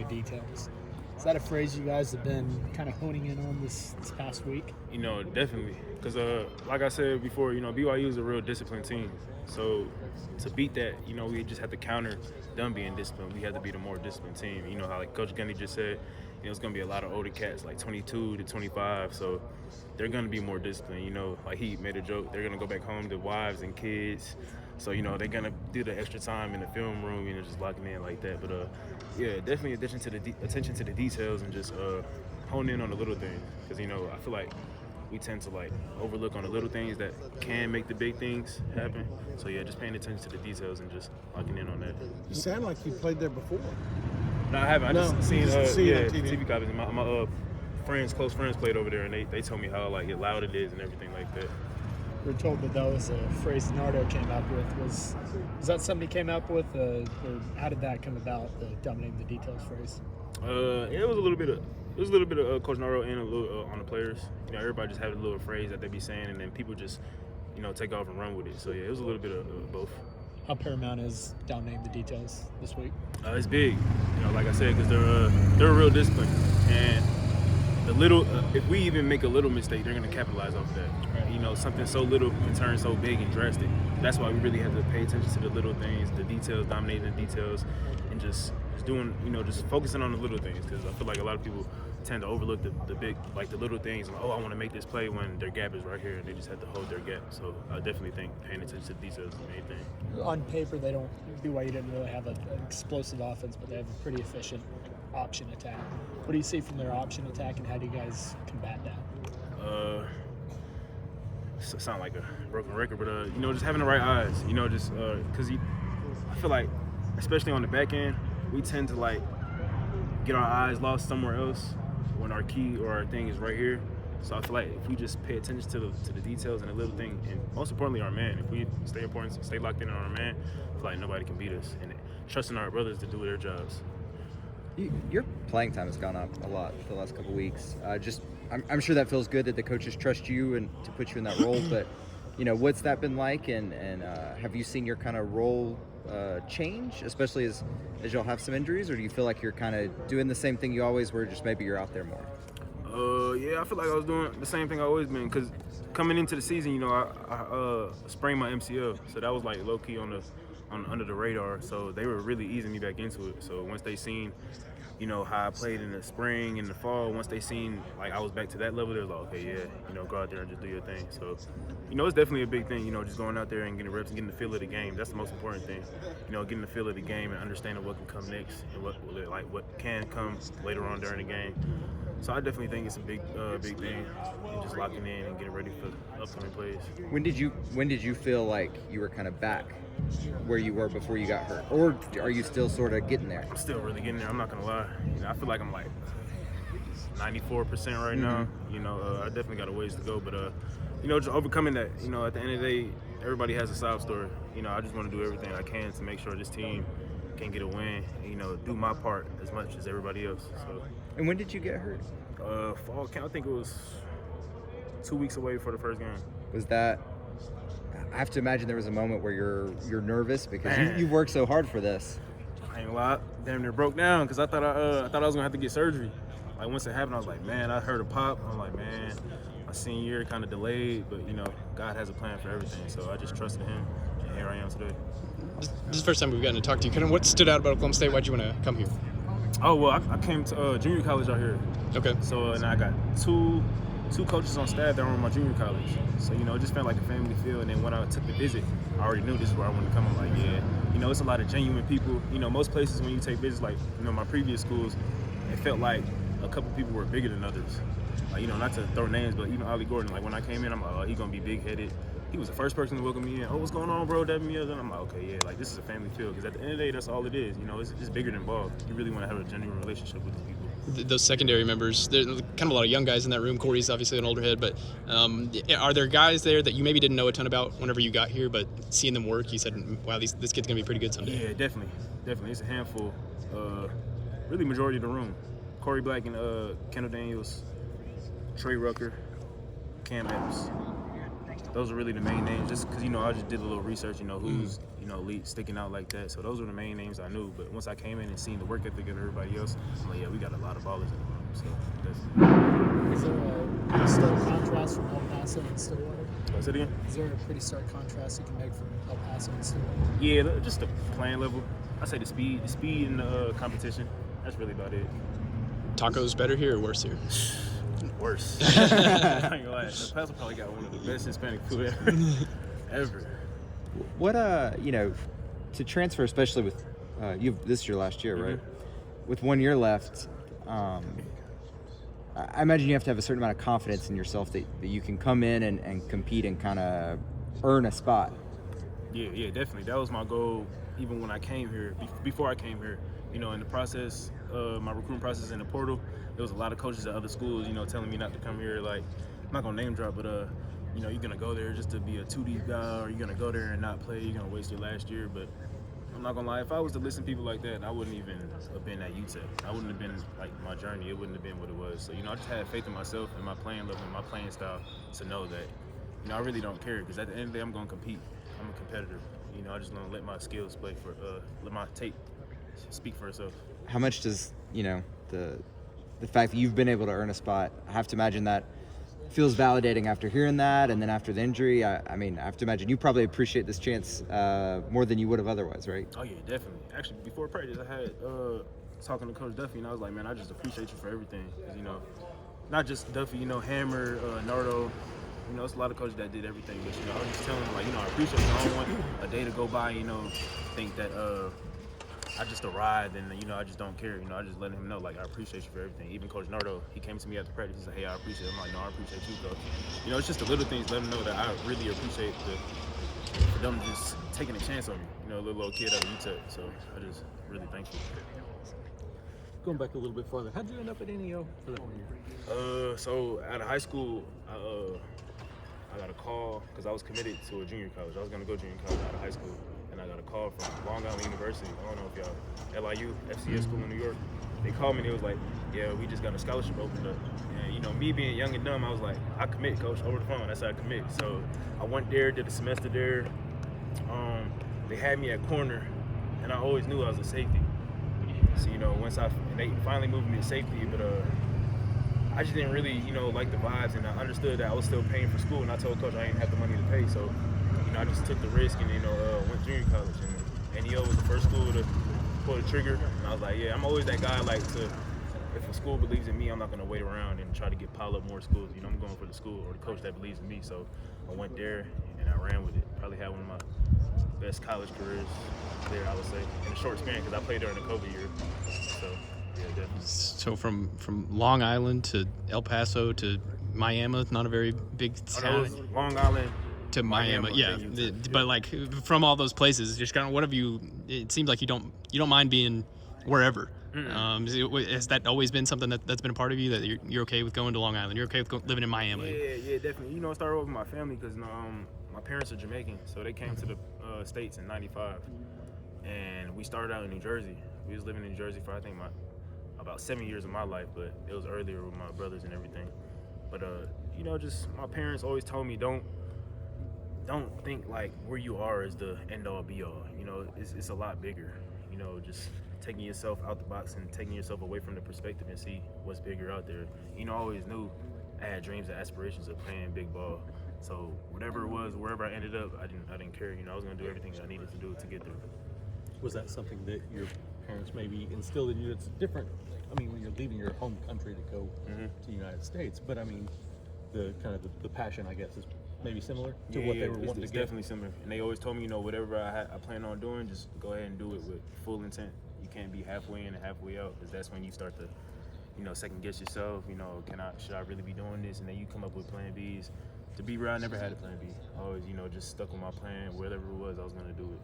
the details. Is that a phrase you guys have been kind of honing in on this past week? Definitely. Because, like I said before, BYU is a real disciplined team. So to beat that, we just have to counter them being disciplined. We have to be the more disciplined team. You know how, like Coach Gundy just said, it's going to be a lot of older cats, like 22 to 25. So they're going to be more disciplined. Like he made a joke, they're going to go back home to wives and kids. So, they're going to do the extra time in the film room, just locking in like that. But, yeah, definitely attention to the details and just hone in on the little things. Because, I feel like we tend to, overlook on the little things that can make the big things happen. So, yeah, just paying attention to the details and just locking in on that. You sound like you played there before. No, I haven't. I just seen it on TV. TV copies. My close friends played over there, and they told me how, loud it is and everything like that. We're told that was a phrase Nardo came up with. Was that something he came up with, or how did that come about? The dominating the details phrase. It was a little bit of Coach Nardo and a little on the players. Everybody just had a little phrase that they be saying, and then people just take off and run with it. So yeah, it was a little bit of both. How paramount is dominating the details this week? It's big. Like I said, because they're a real discipline, and the little if we even make a little mistake, they're gonna capitalize off of that. Right. Something so little can turn so big and drastic. That's why we really have to pay attention to the little things, the details, dominating the details, and just doing, just focusing on the little things. Because I feel like a lot of people tend to overlook the big, the little things. I want to make this play when their gap is right here, and they just have to hold their gap. So I definitely think paying attention to the details is the main thing. On paper, BYU didn't really have an explosive offense, but they have a pretty efficient option attack. What do you see from their option attack, and how do you guys combat that? Sound like a broken record, but just having the right eyes, because I feel like, especially on the back end, we tend to get our eyes lost somewhere else when our key or our thing is right here. So I feel like if we just pay attention to the details and the little thing, and most importantly our man, if we stay locked in on our man, I feel like nobody can beat us, and trusting our brothers to do their jobs. Your playing time has gone up a lot for the last couple of weeks. I'm sure that feels good that the coaches trust you and to put you in that role. But what's that been like? And have you seen your kind of role change, especially as y'all have some injuries, or do you feel like you're kind of doing the same thing you always were, just maybe you're out there more? Yeah, I feel like I was doing the same thing I always been. Cause coming into the season, I sprained my MCL, so that was low key under the radar. So they were really easing me back into it. So once they seen, how I played in the spring and the fall, once they seen I was back to that level, they was like, okay, yeah, go out there and just do your thing. So, it's definitely a big thing, just going out there and getting reps and getting the feel of the game. That's the most important thing. Getting the feel of the game and understanding what can come next and what can come later on during the game. So I definitely think it's a big thing, and just locking in and getting ready for the upcoming plays. When did you feel like you were kind of back where you were before you got hurt, or are you still sort of getting there? I'm still really getting there. I'm not gonna lie. I feel like I'm 94% right now. I definitely got a ways to go, but just overcoming that. At the end of the day, everybody has a sob story. I just want to do everything I can to make sure this team can get a win. And, do my part as much as everybody else. So. And when did you get hurt? Fall camp. I think it was 2 weeks away for the first game. Was that? I have to imagine there was a moment where you're nervous because you worked so hard for this. I ain't gonna lie, damn near broke down because I thought I was gonna have to get surgery. Once it happened, I was like, man, I heard a pop. I'm like, man, my senior year kind of delayed, but God has a plan for everything. So I just trusted Him, and here I am today. This is the first time we've gotten to talk to you. Kind of what stood out about Oklahoma State? Why'd you want to come here? Oh well, I came to junior college out here. Okay. So and I got two coaches on staff that were in my junior college. So, it just felt like a family feel. And then when I took the visit, I already knew this is where I wanted to come. I'm like, yeah, it's a lot of genuine people. Most places when you take visits, my previous schools, it felt like a couple people were bigger than others. Not to throw names, but even Ollie Gordon, when I came in, I'm like, oh, he's going to be big-headed. He was the first person to welcome me in. Oh, what's going on, bro? And I'm like, okay, yeah, this is a family feel. Because at the end of the day, that's all it is. It's bigger than ball. You really want to have a genuine relationship with these people. Those secondary members, there's kind of a lot of young guys in that room. Corey's obviously an older head, but are there guys there that you maybe didn't know a ton about whenever you got here, but seeing them work, you said, wow, this kid's going to be pretty good someday? Yeah, definitely. It's a handful. Really majority of the room. Corey Black and Kendall Daniels, Trey Rucker, Cam Epps. Those are really the main names, just because, I just did a little research, who's, sticking out like that. So those were the main names I knew. But once I came in and seen the work ethic of everybody else, I'm like, yeah, we got a lot of ballers in the room. So that's Is there a stark contrast from El Paso and Stillwater? What's it again? Is there a pretty stark contrast you can make from El Paso and Stillwater? Yeah, just the playing level. I say the speed and the competition. That's really about it. Tacos better here or worse here? Worse. I ain't gonna lie. El Paso probably got one of the best Hispanic food ever. What to transfer, especially with this is your last year, right? With 1 year left, I imagine you have to have a certain amount of confidence in yourself that you can come in and compete and kind of earn a spot. Yeah, definitely. That was my goal even when I came here, before I came here. In the process, my recruiting process in the portal, there was a lot of coaches at other schools, telling me not to come here. Like, I'm not going to name drop, but, you're going to go there just to be a 2D guy, or you're going to go there and not play. You're going to waste your last year. But I'm not going to lie, if I was to listen to people like that, I wouldn't even have been at UTEP. I wouldn't have been, like, my journey. It wouldn't have been what it was. So, I just had faith in myself and my playing level and my playing style to know that, I really don't care, because at the end of the day, I'm going to compete. I'm a competitor. I just going to let my skills let my tape speak for itself. How much does the fact that you've been able to earn a spot, I have to imagine that feels validating after hearing that, and then after the injury, I have to imagine you probably appreciate this chance more than you would have otherwise, right? Oh yeah, definitely. Actually, before practice, I had talking to Coach Duffy, and I was like, man, I just appreciate you for everything. 'Cause, not just Duffy, Hammer, Nardo. It's a lot of coaches that did everything, but I was just telling them, like, I appreciate you. I don't want a day to go by, think that I just arrived and I just don't care. I just let him know, like, I appreciate you for everything. Even Coach Nardo, he came to me after practice. He said, hey, I appreciate it. I'm like, no, I appreciate you, Coach. It's just the little things. Let them know that I really appreciate for them just taking a chance on me. A little kid out of UTEP. So I just really thankful. Going back a little bit further, how'd you end up at NEO for that 1 year? So out of high school, I got a call because I was committed to a junior college. I was gonna go junior college out of high school, and I got a call from Long Island University. I don't know if y'all LIU, FCS school in New York. They called me and it was like, yeah, we just got a scholarship opened up. And me being young and dumb, I was like, I commit, coach, over the phone. That's how I commit. So I went there, did a semester there. They had me at corner, and I always knew I was a safety. So once they finally moved me to safety, but I just didn't really like the vibes, and I understood that I was still paying for school, and I told coach I didn't have the money to pay, so I just took the risk and went junior college, and NEO was the first school to pull the trigger. And I was like, yeah, I'm always that guy, like, if a school believes in me, I'm not gonna wait around and try to pile up more schools. I'm going for the school or the coach that believes in me. So I went there and I ran with it. Probably had one of my best college careers there, I would say, in a short span, because I played during the COVID year. So yeah, definitely. So from Long Island to El Paso to Miami, not a very big town. Oh, no, it was Long Island to Miami, yeah. But like from all those places, just kind of what have you? It seems like you don't mind being wherever. Has that always been something that's been a part of you, that you're okay with going to Long Island? You're okay with living in Miami? Yeah, definitely. It started with my family because my parents are Jamaican, so they came to the States in '95, and we started out in New Jersey. We was living in New Jersey for I think about 7 years of my life, but it was earlier with my brothers and everything. But just my parents always told me don't think like where you are is the end all be all. It's a lot bigger. Just taking yourself out the box and taking yourself away from the perspective and see what's bigger out there. I always knew I had dreams and aspirations of playing big ball. So whatever it was, wherever I ended up, I didn't care. I was gonna do everything I needed to do to get there. Was that something that your parents maybe instilled in you that's different? When you're leaving your home country to go to the United States, but the kind of the passion, I guess, is maybe similar to what they were wanting to it's get. definitely similar. And they always told me, whatever I plan on doing, just go ahead and do it with full intent. You can't be halfway in and halfway out, because that's when you start to, second guess yourself. Should I really be doing this? And then you come up with plan Bs. To be real, I never had a plan B. I always, just stuck with my plan. Whatever it was, I was gonna do it.